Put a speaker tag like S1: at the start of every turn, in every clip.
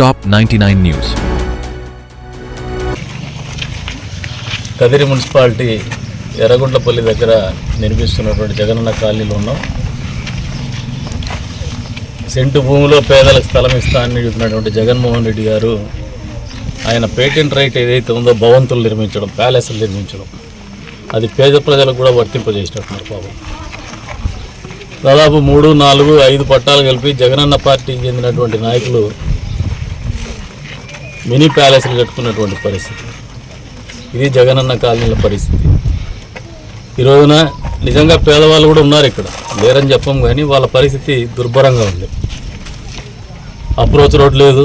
S1: Top 99 News.
S2: Kadiri municipality ఎర్రగుంట్లపల్లి దగ్గర నిర్మిస్తున్నటువంటి జగనన్న కాలనీలో ఉన్నాం. సెంటు భూమిలో పేదలకు స్థలం ఇస్తా అని చెబుతున్నటువంటి జగన్మోహన్ రెడ్డి గారు ఆయన పేటెంట్ రైట్ ఏదైతే ఉందో భవంతులు నిర్మించడం, ప్యాలెస్లు నిర్మించడం, అది పేద ప్రజలకు కూడా వర్తింపజేసినట్టున్నారు. పాపం దాదాపు 3, 4, 5 పట్టాలు కలిపి జగనన్న పార్టీకి చెందినటువంటి నాయకులు మినీ ప్యాలెస్లు కట్టుకున్నటువంటి పరిస్థితి. ఇది జగనన్న కాలనీల పరిస్థితి. ఈ రోజున నిజంగా పేదవాళ్ళు కూడా ఉన్నారు ఇక్కడ, లేరని చెప్పం, కానీ వాళ్ళ పరిస్థితి దుర్భరంగా ఉంది. అప్రోచ్ రోడ్ లేదు,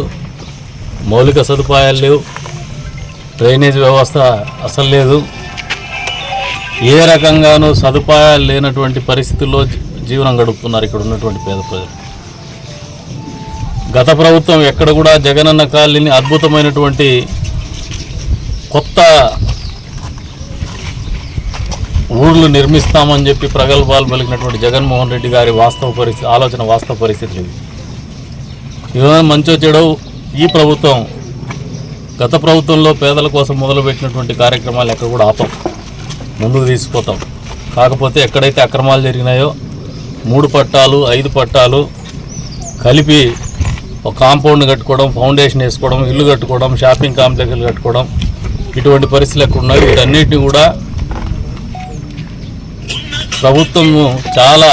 S2: మౌలిక సదుపాయాలు లేవు, డ్రైనేజ్ వ్యవస్థ అసలు లేదు. ఏ రకంగానూ సదుపాయాలు లేనటువంటి పరిస్థితుల్లో జీవనం గడుపుతున్నారు ఇక్కడ ఉన్నటువంటి పేద ప్రజలు. గత ప్రభుత్వం ఎక్కడ కూడా జగనన్న కాలనీని అద్భుతమైనటువంటి కొత్త ఊళ్ళు నిర్మిస్తామని చెప్పి ప్రగల్భాలు పలికినటువంటి జగన్మోహన్ రెడ్డి గారి వాస్తవ పరిస్థితి ఇది. ఈరోజు మంచో చెడో ఈ ప్రభుత్వం గత ప్రభుత్వంలో పేదల కోసం మొదలుపెట్టినటువంటి కార్యక్రమాలు ఎక్కడ కూడా ఆపం, ముందుకు తీసుకుపోతాం. కాకపోతే ఎక్కడైతే అక్రమాలు జరిగినాయో 3 పట్టాలు 5 పట్టాలు కలిపి ఒక కాంపౌండ్ కట్టుకోవడం, ఫౌండేషన్ వేసుకోవడం, ఇల్లు కట్టుకోవడం, షాపింగ్ కాంప్లెక్స్లు కట్టుకోవడం, ఇటువంటి పరిస్థితులు ఎక్కడ ఉన్నాయి. వీటన్నిటిని కూడా ప్రభుత్వం చాలా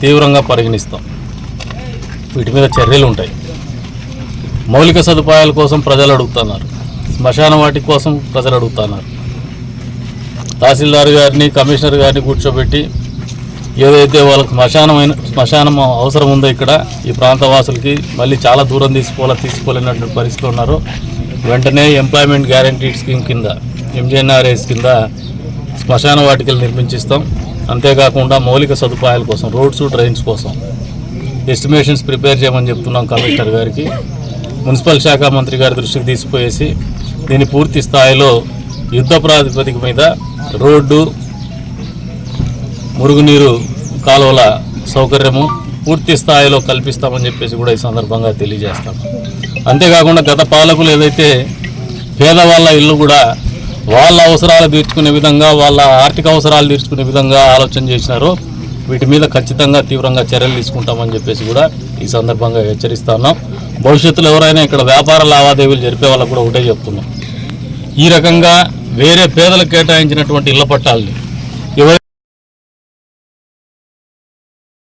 S2: తీవ్రంగా పరిగణిస్తాం. వీటి మీద చర్యలు ఉంటాయి. మౌలిక సదుపాయాల కోసం ప్రజలు అడుగుతున్నారు, శ్మశాన వాటి కోసం ప్రజలు అడుగుతున్నారు. తహసీల్దార్ గారిని, కమిషనర్ గారిని కూర్చోబెట్టి ఏదైతే వాళ్ళకి శ్మశానం అవసరం ఉందో ఇక్కడ ఈ ప్రాంతవాసులకి మళ్ళీ చాలా దూరం తీసుకోలేనటువంటి పరిస్థితులు ఉన్నారు. వెంటనే ఎంప్లాయ్మెంట్ గ్యారంటీ స్కీమ్ కింద, ఎంజీఎన్ఆర్ఎస్ కింద శ్మశాన వాటికలు నిర్మించిస్తాం. అంతేకాకుండా మౌలిక సదుపాయాల కోసం, రోడ్స్, డ్రైన్స్ కోసం ఎస్టిమేషన్స్ ప్రిపేర్ చేయమని చెప్తున్నాం కమిషనర్ గారికి. మున్సిపల్ శాఖ మంత్రి గారి దృష్టికి తీసుకుపోయేసి దీన్ని పూర్తి స్థాయిలో యుద్ధ ప్రాతిపదిక మీద రోడ్డు, మురుగునీరు కాలువల సౌకర్యము పూర్తి స్థాయిలో కల్పిస్తామని చెప్పేసి కూడా ఈ సందర్భంగా తెలియజేస్తాం. అంతేకాకుండా గత పాలకులు ఏదైతే పేదవాళ్ళ ఇల్లు కూడా వాళ్ళ అవసరాలు తీర్చుకునే విధంగా, వాళ్ళ ఆర్థిక అవసరాలు తీర్చుకునే విధంగా ఆలోచన చేసినారో వీటి మీద ఖచ్చితంగా తీవ్రంగా చర్యలు తీసుకుంటామని చెప్పేసి కూడా ఈ సందర్భంగా హెచ్చరిస్తున్నాం. భవిష్యత్తులో ఎవరైనా ఇక్కడ వ్యాపార లావాదేవీలు జరిపే వాళ్ళకు కూడా ఒకటే చెప్తున్నాం, ఈ రకంగా వేరే పేదలకు కేటాయించినటువంటి ఇళ్ల పట్టాలని